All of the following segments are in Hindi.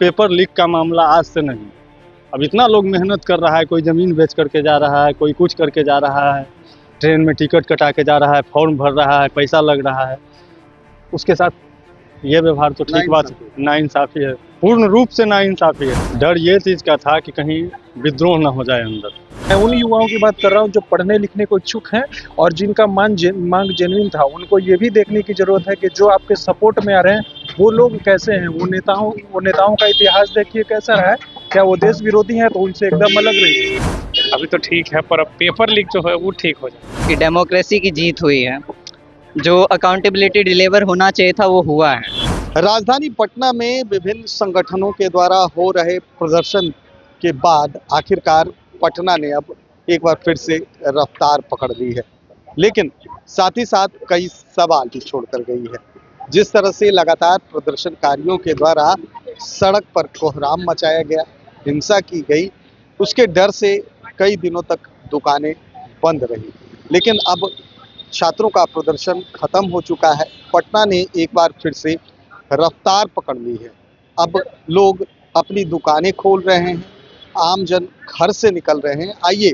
पेपर लीक का मामला आज से नहीं, अब इतना लोग मेहनत कर रहा है, कोई ज़मीन बेच करके जा रहा है, कोई कुछ करके जा रहा है, ट्रेन में टिकट कटा के जा रहा है, फॉर्म भर रहा है, पैसा लग रहा है, उसके साथ ये व्यवहार तो ठीक बात नाइंसाफ़ी है, पूर्ण रूप से नाइंसाफ़ी है। डर ये चीज़ का था कि कहीं विद्रोह न हो जाए अंदर। मैं उन युवाओं की बात कर रहा हूँ जो पढ़ने लिखने को इच्छुक हैं और जिनका मांग जेन्युइन था। उनको ये भी देखने की जरूरत है कि जो आपके सपोर्ट में आ रहे हैं वो लोग कैसे हैं, वो नेताओं का इतिहास देखिए कैसा रहा है, क्या वो देश विरोधी हैं तो उनसे एकदम अलग रही। अभी तो ठीक है, पर अब पेपर लीक जो है वो ठीक हो जाए। कि डेमोक्रेसी की जीत हुई है, जो अकाउंटेबिलिटी डिलीवर होना चाहिए था वो हुआ है। राजधानी पटना में विभिन्न संगठनों के द्वारा हो रहे प्रदर्शन के बाद आखिरकार पटना ने अब एक बार फिर से रफ्तार पकड़ ली है, लेकिन साथ ही साथ कई सवाल भी छोड़कर गई है। जिस तरह से लगातार प्रदर्शनकारियों के द्वारा सड़क पर कोहराम मचाया गया, हिंसा की गई, उसके डर से कई दिनों तक दुकानें बंद रही। लेकिन अब छात्रों का प्रदर्शन खत्म हो चुका है, पटना ने एक बार फिर से रफ्तार पकड़ ली है। अब लोग अपनी दुकानें खोल रहे हैं, आमजन घर से निकल रहे हैं। आइए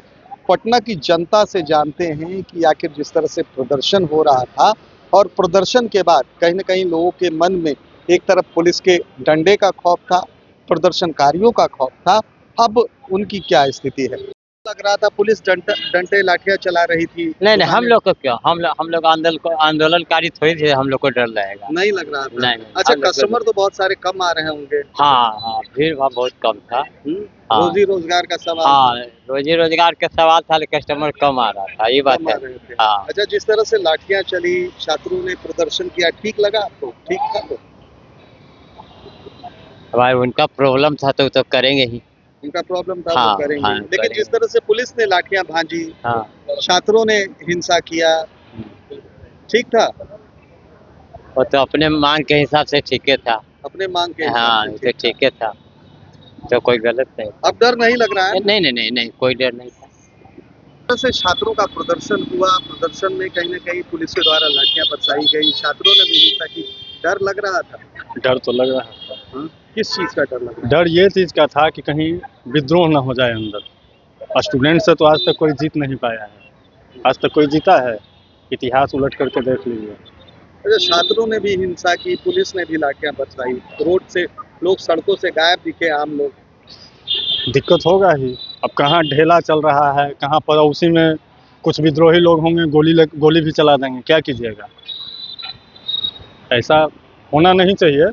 पटना की जनता से जानते हैं कि आखिर जिस तरह से प्रदर्शन हो रहा था और प्रदर्शन के बाद कहीं ना कहीं लोगों के मन में एक तरफ पुलिस के डंडे का खौफ था, प्रदर्शनकारियों का खौफ था, अब उनकी क्या स्थिति है। लग रहा था पुलिस डंडे लाठियां चला रही थी। नहीं, हम लोग को क्यों, हम लोग आंदोलनकारी थोड़ी थे, हम लोग को डर लगेगा। नहीं लग रहा था। नहीं, अच्छा, कस्टमर तो बहुत सारे कम आ रहे होंगे। हाँ, भीड़ भाड़ बहुत कम था। हाँ। रोजी रोजगार का सवाल। हाँ, रोजी रोजगार का सवाल था, लेकिन कस्टमर कम आ रहा था, ये बात है। हाँ। अच्छा, जिस तरह से लाठियां चली, छात्रों ने प्रदर्शन किया, ठीक लगा आपको? ठीक था तो भाई उनका प्रॉब्लम था तो करेंगे ही। उनका प्रॉब्लम था हाँ, वो करेंगे। हाँ, लेकिन करेंगे। जिस तरह से पुलिस ने लाठियां भांजी, हाँ, छात्रों ने हिंसा किया, ठीक था? वो तो अपने मांग के हिसाब से ठीक है था। अपने मांग के हाँ, हिसाब से तो ठीक है था, तो कोई गलत नहीं। अब डर नहीं लग रहा है? नहीं, कोई डर नहीं था। जिस तरह से छात्रों का प्रदर्शन हुआ, प्रदर्शन में कहीं न कहीं पुलिस के द्वारा लाठियां बरसाई गई, छात्रों ने भी हिंसा की, डर लग रहा था? डर तो लग रहा था। हाँ? किस चीज़ का डर लग रहा डर ये चीज़ का था कि कहीं विद्रोह न हो जाए अंदर। स्टूडेंट से तो आज तक कोई जीत नहीं पाया है, आज तक कोई जीता है? इतिहास उलट करके देख लीजिए। अच्छा, छात्रों ने भी हिंसा की, पुलिस ने भी लाठियां बरसाई, रोड से लोग, सड़कों से गायब दिखे आम लोग। दिक्कत होगा ही। अब कहाँ ढेला चल रहा है, कहाँ पर उसी में कुछ विद्रोही लोग होंगे, गोली भी चला देंगे, क्या कीजिएगा? ऐसा होना नहीं चाहिए,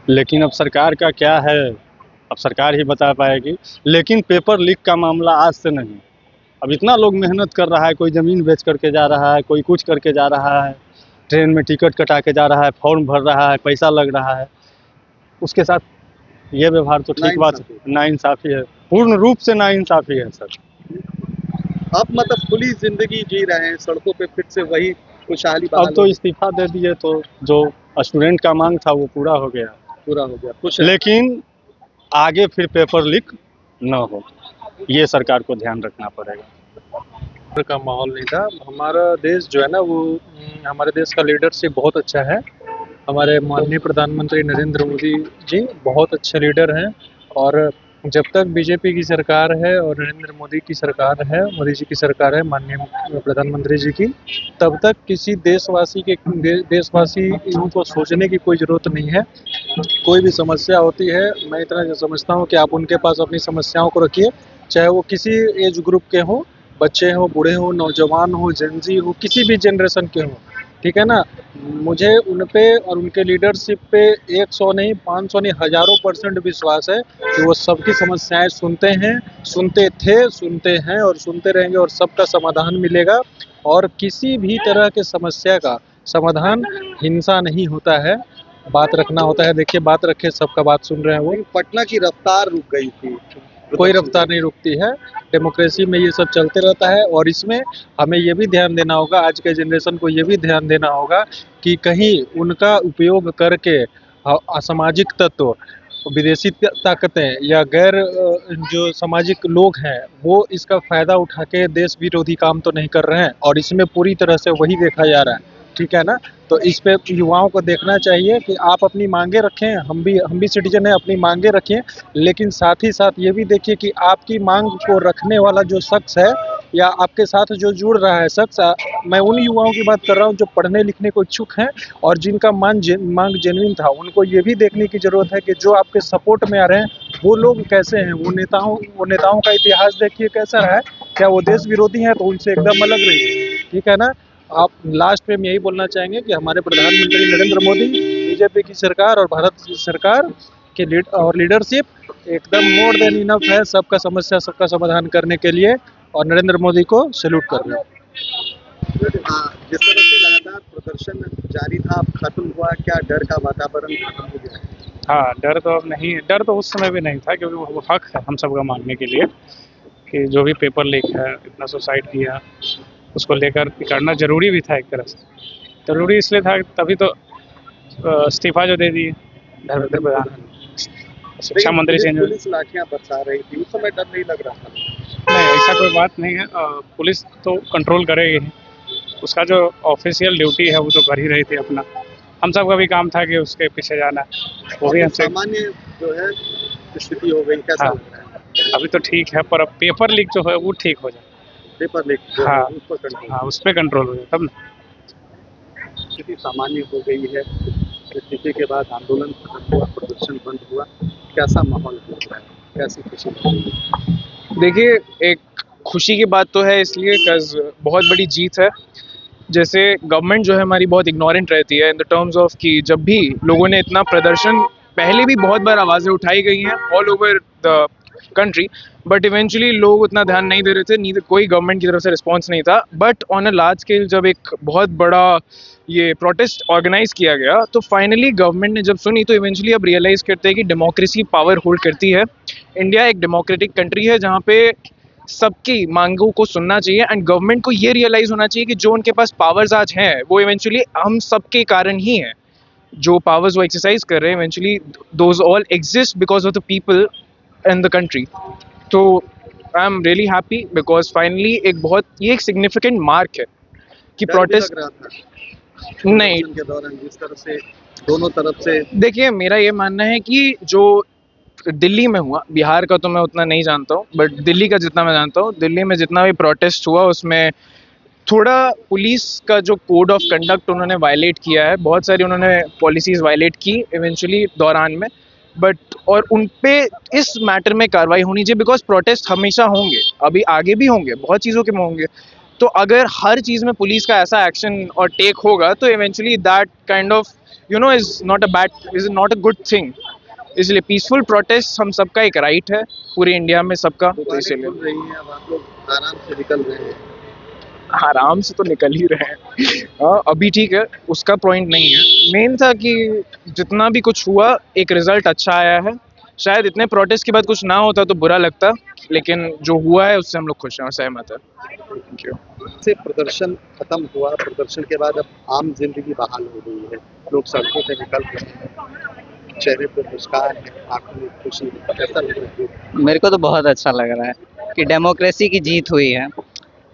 लेकिन अब सरकार का क्या है, अब सरकार ही बता पाएगी। लेकिन पेपर लीक का मामला आज से नहीं, अब इतना लोग मेहनत कर रहा है, कोई ज़मीन बेच करके जा रहा है, कोई कुछ करके जा रहा है, ट्रेन में टिकट कटा के जा रहा है, फॉर्म भर रहा है, पैसा लग रहा है, उसके साथ ये व्यवहार तो ठीक बात नाइंसाफ़ी है, पूर्ण रूप से नाइंसाफ़ी है सर। अब मतलब खुली जिंदगी जी रहे हैं, सड़कों पे फिर से वही खुशहाली अब तो इस्तीफा दे दिए, तो जो स्टूडेंट का मांग था वो पूरा हो गया। पूरा हो गया, खुश है। लेकिन आगे फिर पेपर लीक न हो, ये सरकार को ध्यान रखना पड़ेगा। का माहौल नहीं था। हमारा देश जो है ना वो हमारे देश का लीडरशिप बहुत अच्छा है। हमारे माननीय प्रधानमंत्री नरेंद्र मोदी जी बहुत अच्छे लीडर हैं और जब तक बीजेपी की सरकार है और नरेंद्र मोदी की सरकार है, मोदी जी की सरकार है, माननीय प्रधानमंत्री जी की, तब तक किसी देशवासी को सोचने की कोई ज़रूरत नहीं है। कोई भी समस्या होती है, मैं इतना समझता हूँ कि आप उनके पास अपनी समस्याओं को रखिए, चाहे वो किसी एज ग्रुप के हों, बच्चे हों, बूढ़े हों, नौजवान हो, जेनजी हो, किसी भी जनरेशन के हों, ठीक है ना। मुझे उन पे और उनके लीडरशिप पे 100 नहीं, 500 नहीं, हज़ारों % विश्वास है कि वो सबकी समस्याएं सुनते हैं, सुनते थे, सुनते हैं और सुनते रहेंगे और सबका समाधान मिलेगा। और किसी भी तरह के समस्या का समाधान हिंसा नहीं होता है, बात रखना होता है। देखिए, बात रखे, सबका बात सुन रहे हैं वो। पटना की रफ्तार रुक गई थी, कोई रफ्तार नहीं रुकती है, डेमोक्रेसी में ये सब चलते रहता है। और इसमें हमें ये भी ध्यान देना होगा, आज के जनरेशन को ये भी ध्यान देना होगा कि कहीं उनका उपयोग करके असामाजिक तत्व, विदेशी ताकतें या गैर जो सामाजिक लोग हैं वो इसका फ़ायदा उठा के देश विरोधी काम तो नहीं कर रहे हैं। और इसमें पूरी तरह से वही देखा जा रहा है, ठीक है ना। तो इस पे युवाओं को देखना चाहिए कि आप अपनी मांगे रखें, हम भी सिटीजन हैं, अपनी मांगे रखें, लेकिन साथ ही साथ ये भी देखिए कि आपकी मांग को रखने वाला जो शख्स है या आपके साथ जो जुड़ रहा है शख्स, मैं उन युवाओं की बात कर रहा हूँ जो पढ़ने लिखने को इच्छुक हैं और जिनका मांग जेन्युइन था। उनको ये भी देखने की ज़रूरत है कि जो आपके सपोर्ट में आ रहे हैं वो लोग कैसे हैं, वो नेताओं का इतिहास देखिए कैसा रहा है, क्या वो देश विरोधी हैं तो उनसे एकदम अलग रहिए, ठीक है ना। आप लास्ट में हम यही बोलना चाहेंगे कि हमारे प्रधानमंत्री नरेंद्र मोदी, बीजेपी की सरकार और भारत की सरकार के लीडरशिप एकदम मोर देन इनफ है सबका समस्या सबका समाधान करने के लिए, और नरेंद्र मोदी को सैल्यूट कर रहे हैं। जिस तरह से लगातार प्रदर्शन जारी था, अब खत्म हुआ, क्या डर का वातावरण खत्म हो गया है? हाँ, डर तो अब नहीं है। डर तो उस समय भी नहीं था, क्योंकि वो हक है हम सबका मानने के लिए कि जो भी पेपर लीक है, इतना सुसाइड किया, उसको लेकर करना जरूरी भी था। एक तरह से जरूरी इसलिए था, तभी तो इस्तीफा जो दे दिए धर्मेंद्र प्रधान, शिक्षा मंत्री चेंज हो। पुलिस लाठियां बरसा रही थी, उस समय डर नहीं लग रहा था? नहीं, ऐसा कोई बात नहीं है। पुलिस तो कंट्रोल करेगी, उसका जो ऑफिशियल ड्यूटी है वो तो कर ही रही थी अपना। हम सब का भी काम था कि उसके पीछे जाना, वो भी हमसे। सामान्य जो है स्थिति हो गई, कैसा हाँ, लग रहा है? अभी तो ठीक है, पर अब पेपर लीक जो है वो ठीक हो जाए। पेपर लीक जो है, हाँ, उस पर कंट्रोल। हाँ, उस पर कंट्रोल हो जाए तब ना। स्थिति सामान्य हो गई है, स्थिति के बाद आंदोलन खत्म हुआ, प्रदर्शन बंद हुआ, कैसा माहौल हो रहा है, कैसी खुशी हो रही है? देखिए, एक खुशी की बात तो है इसलिए बिकॉज बहुत बड़ी जीत है। जैसे गवर्नमेंट जो है हमारी बहुत इग्नोरेंट रहती है इन द टर्म्स ऑफ कि जब भी लोगों ने इतना प्रदर्शन, पहले भी बहुत बार आवाज़ें उठाई गई हैं all over the country, but eventually लोग उतना ध्यान नहीं दे रहे थे, नीदर कोई गवर्नमेंट की तरफ से रिस्पॉन्स नहीं था। But on a large scale जब एक बहुत बड़ा ये प्रोटेस्ट ऑर्गेनाइज किया गया तो फाइनली गवर्नमेंट ने जब सुनी तो इवेंचुअली अब रियलाइज़ करते हैं कि डेमोक्रेसी पावर होल्ड करती है। इंडिया एक डेमोक्रेटिक कंट्री है जहाँ पे सबकी मांगों को सुनना चाहिए, एंड गवर्नमेंट को ये रियलाइज़ होना चाहिए कि जो उनके पास पावर्स आज हैं वो इवेंचुअली हम सबके कारण ही हैं। जो पावर्स वो एक्सरसाइज कर रहे हैं eventually those all exist because of the people in the country. तो I am really happy because finally ये एक सिग्निफिकेंट मार्क है कि डर भी प्रोटेस्ट लग रहा था नहीं। प्रदर्शन के दौरान जिस तरह से दोनों तरफ से? देखिए, मेरा ये मानना है कि जो दिल्ली में हुआ, बिहार का तो मैं उतना नहीं जानता हूँ, बट दिल्ली का जितना मैं जानता हूँ, दिल्ली में जितना भी प्रोटेस्ट हुआ उसमें थोड़ा पुलिस का जो कोड ऑफ कंडक्ट उन्होंने वायलेट किया है, बहुत सारी उन्होंने पॉलिसीज़ वायलेट की इवेंचुअली दौरान में, बट और उन पे इस मैटर में कार्रवाई होनी चाहिए बिकॉज प्रोटेस्ट हमेशा होंगे, अभी आगे भी होंगे, बहुत चीज़ों के में होंगे। तो अगर हर चीज़ में पुलिस का ऐसा एक्शन और टेक होगा तो eventually that kind of is not a good thing. इसलिए पीसफुल प्रोटेस्ट हम सबका एक राइट है पूरे इंडिया में सबका, तो दुकानें इसीलिए खुल रही हैं, अब आप लोग आराम से निकल रहे हैं। आराम से तो निकल ही रहे हैं। हाँ, अभी ठीक है, उसका पॉइंट नहीं है। मेन था कि जितना भी कुछ हुआ एक रिजल्ट अच्छा आया है। शायद इतने प्रोटेस्ट के बाद कुछ ना होता तो बुरा लगता, लेकिन जो हुआ है उससे हम लोग खुश हैं और सहमत है। Thank you. से प्रदर्शन खत्म हुआ, प्रदर्शन के बाद अब आम जिंदगी बहाल हो गई है, लोग सड़कों पे निकल रहे हैं, चेहरे पे मुस्कान है, आंखों में खुशी है, कैसा लग रहा है? मेरे को तो बहुत अच्छा लग रहा है कि डेमोक्रेसी की जीत हुई है।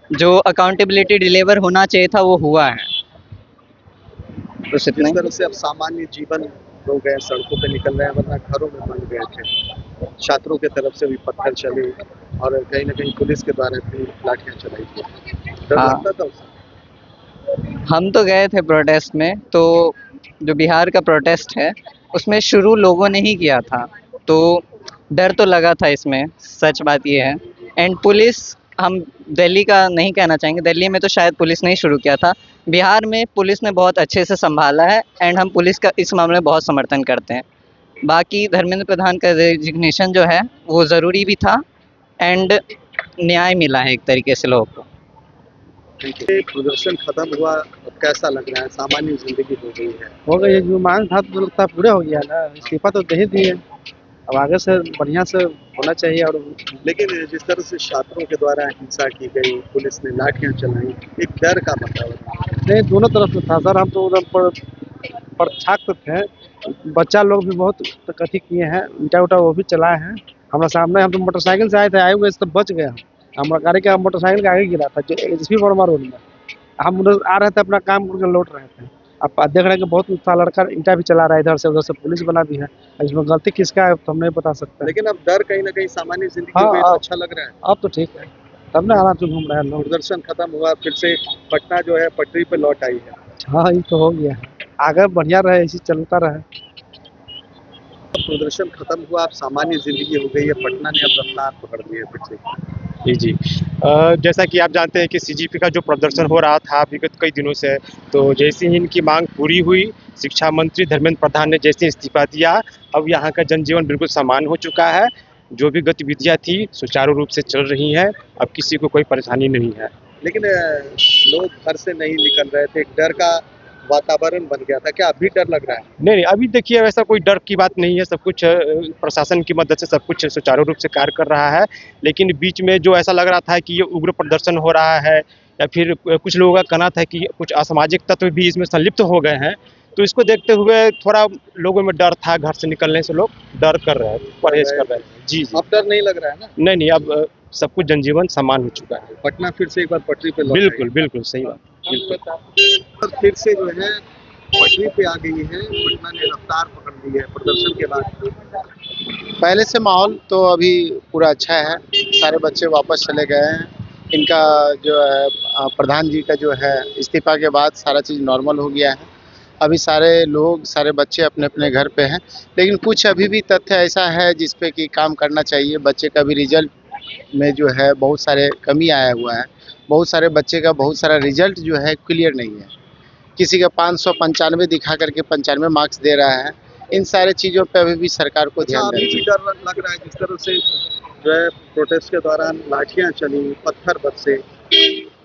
जो अकाउंटेबिलिटी डिलीवर होना चाहिए था वो हुआ है। बस इतना जिस ही। तरह से अब सामान्य जीवन हो गए, सड़कों पे निकल रहे हैं, वरना घरों में बंद गए थे। छात्रों के तरफ से भी पत्थर चले और कहीं ना कहीं पुलिस के द्वारा भी लाठियां चलाई गई। डर हाँ। लगता था उससे? हम तो गए थे प्रोटेस्ट में, तो जो बिहार का प्रोटेस्ट है उसमें शुरू लोगों ने ही किया था, तो डर तो लगा था इसमें, सच बात ये है। एंड पुलिस, हम दिल्ली का नहीं कहना चाहेंगे, दिल्ली में तो शायद पुलिस ने ही शुरू किया था, बिहार में पुलिस ने बहुत अच्छे से संभाला है एंड हम पुलिस का इस मामले में बहुत समर्थन करते हैं। बाकी धर्मेंद्र प्रधान का रेजिग्नेशन जो है वो ज़रूरी भी था एंड न्याय मिला है एक तरीके से लोगों को। ये प्रदर्शन खत्म हुआ, अब कैसा लग रहा है? सामान्य जिंदगी हो गई है। हो गई, जो मांग था तो लगता पूरा हो गया ना, इस्तीफा तो दे ही दिए, अब आगे से बढ़िया से होना चाहिए। और लेकिन जिस तरह से छात्रों के द्वारा हिंसा की गई, पुलिस ने लाठियां चलाई, एक डर का वातावरण। नहीं, दोनों तरफ से था सर, हम तो उधर पर छात्र थे, बच्चा लोग भी बहुत कथी किए हैं, ईटा उटा वो भी चलाए हैं हमारा सामने। हम तो मोटरसाइकिल से आए थे, आए हुए तो बच गए। हमारा गाड़ी का मोटरसाइकिल के आगे गिरा था जो एसपी वर्मा रोड में, हम उधर आ रहे थे, अपना काम करके लौट रहे थे, अब देख रहे हैं कि बहुत सा लड़का ईंटा भी चला रहा है, इधर से उधर से पुलिस बना दी है। इसमें गलती किसका है तो हम नहीं बता सकते। लेकिन अब डर कहीं ना कहीं सामान्य जिंदगी हाँ, में तो अब- अच्छा लग रहा है। अब तो ठीक है, तब ना आराम से घूम रहे हैं लोग। प्रदर्शन खत्म हुआ, फिर से पटना जो है पटरी पे लौट आई है। हाँ, ये तो हो गया है, आगे बढ़िया रहे, इसी चलता रहे। प्रदर्शन खत्म हुआ, अब सामान्य जिंदगी हो गई है, पटना ने अब रफ्तार पकड़ ली है फिर से। जी जैसा कि आप जानते हैं कि सीजीपी का जो प्रदर्शन हो रहा था विगत कई दिनों से, तो जैसे ही इनकी मांग पूरी हुई, शिक्षा मंत्री धर्मेंद्र प्रधान ने जैसे इस्तीफा दिया, अब यहाँ का जनजीवन बिल्कुल सामान्य हो चुका है। जो भी गतिविधियाँ थी सुचारू रूप से चल रही हैं, अब किसी को कोई परेशानी नहीं है। लेकिन लोग घर से नहीं निकल रहे थे, एक डर का वातावरण बन गया था। क्या अभी डर लग रहा है? नहीं, अभी देखिए वैसा कोई डर की बात नहीं है, सब कुछ प्रशासन की मदद से सब कुछ सुचारू रूप से कार्य कर रहा है। लेकिन बीच में जो ऐसा लग रहा था कि ये उग्र प्रदर्शन हो रहा है या फिर कुछ लोगों का कहना था कि कुछ असामाजिक तत्व भी इसमें संलिप्त हो गए हैं, तो इसको देखते हुए थोड़ा लोगों में डर था, घर से निकलने से लोग डर कर रहे हैं, परहेज कर रहे हैं। जी अब डर नहीं लग रहा है ना? नहीं, अब सब कुछ जनजीवन सामान्य हो चुका है। पटना फिर से एक बार पटरी पे लौट बिल्कुल बिल्कुल सही बात, बिल्कुल। और फिर से जो है पटरी पे आ गई है, पटना ने रफ्तार पकड़ ली है प्रदर्शन के बाद। पहले से माहौल तो अभी पूरा अच्छा है, सारे बच्चे वापस चले गए हैं। इनका जो है प्रधान जी का जो है इस्तीफा के बाद सारा चीज़ नॉर्मल हो गया है। अभी सारे लोग, सारे बच्चे अपने अपने घर पे हैं, लेकिन कुछ अभी भी तथ्य ऐसा है जिस पे कि काम करना चाहिए। बच्चे का भी रिजल्ट में जो है बहुत सारे कमी आया हुआ है। बहुत सारे बच्चे का बहुत सारा रिजल्ट जो है क्लियर नहीं है। किसी का 595 दिखा करके 95 मार्क्स दे रहा है। इन सारे चीज़ों पे अभी भी सरकार को ध्यान अभी देना भी चाहिए। डर लग रहा है, जिस तरह से जो है प्रोटेस्ट के दौरान लाठियां चली, पत्थर बरसे,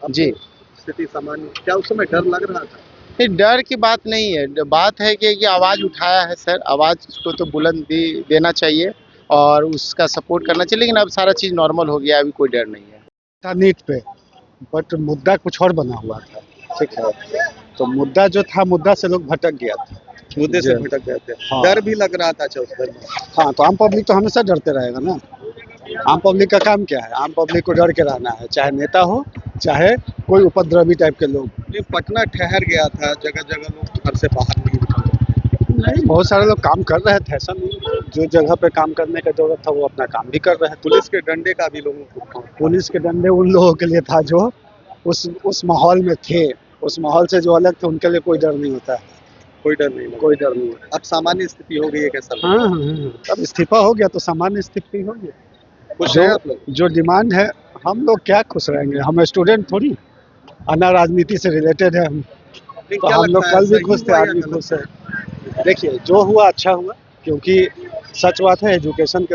अब जी। स्थिति सामान्य। क्या उस समय डर लग रहा था? ये डर की बात नहीं है, बात है कि आवाज़ उठाया है सर, आवाज़ को तो बुलंदी देना चाहिए और उसका सपोर्ट करना चाहिए। लेकिन अब सारा चीज़ नॉर्मल हो गया, अभी कोई डर नहीं है। था नीट पे, बट मुद्दा कुछ और बना हुआ था। ठीक है, तो मुद्दा जो था, मुद्दा से लोग भटक गया था, मुद्दे से जी। भटक गए थे। हाँ। डर भी लग रहा था अच्छा उस डर में। हाँ, तो आम पब्लिक तो हमेशा डरते रहेगा ना। आम पब्लिक का काम क्या है? आम पब्लिक को डर के रहना है, चाहे नेता हो, चाहे कोई उपद्रवी टाइप के लोग। ये पटना ठहर गया था, जगह जगह लोग घर से बाहर नहीं निकल रहे थे। नहीं, बहुत सारे लोग काम कर रहे थे, ऐसा नहीं। जो जगह पे काम करने का जरूरत था वो अपना काम भी कर रहे थे। पुलिस के डंडे का भी लोगों को पुलिस के डंडे उन लोगों के लिए था जो उस माहौल में थे, उस माहौल से जो अलग थे, उनके लिए कोई डर नहीं होता है। कोई डर नहीं लगा। कोई डर नहीं है। अब सामान्य स्थिति हो गई है, कैसा लग रहा हाँ हाँ हाँ, अब इस्तीफा हो गया तो सामान्य स्थिति हो गई। है? खुश है आप लोग? जो डिमांड है, हम लोग क्या खुश रहेंगे? हम स्टूडेंट थोड़ी, अन्ना राजनीति से रिलेटेड है हम। नहीं, तो क्या हम लोग लगता है, कल भी सही खुश थे, हुआ आज या भी गलत? खुश है। देखिए, जो हुआ अच्छा हुआ, क्योंकि सच बात है, एजुकेशन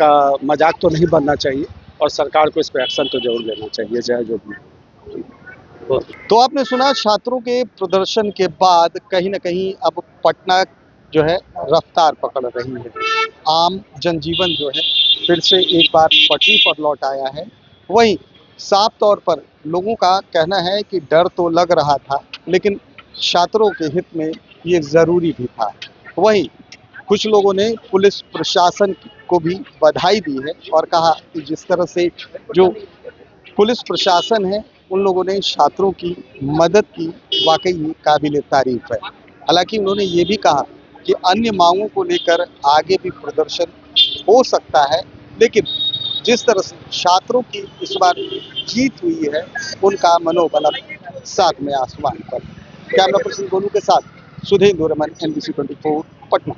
का मजाक तो नहीं बनना चाहिए और सरकार को इस पर एक्शन तो जरूर लेना चाहिए, चाहे जो भी। तो आपने सुना, छात्रों के प्रदर्शन के बाद कहीं ना कहीं अब पटना जो है रफ्तार पकड़ रही है। आम जनजीवन जो है फिर से एक बार पटरी पर लौट आया है। वहीं साफ तौर पर लोगों का कहना है कि डर तो लग रहा था, लेकिन छात्रों के हित में ये ज़रूरी भी था। वहीं कुछ लोगों ने पुलिस प्रशासन को भी बधाई दी है और कहा कि जिस तरह से जो पुलिस प्रशासन है, उन लोगों ने छात्रों की मदद की, वाकई काबिल तारीफ है। हालांकि उन्होंने ये भी कहा कि अन्य मांगों को लेकर आगे भी प्रदर्शन हो सकता है, लेकिन जिस तरह से छात्रों की इस बार जीत हुई है, उनका मनोबल अब साथ में आसमान पर। कैमरा पर्सन गोलू के साथ सुधींद्र रमन, NBC 24 पटना।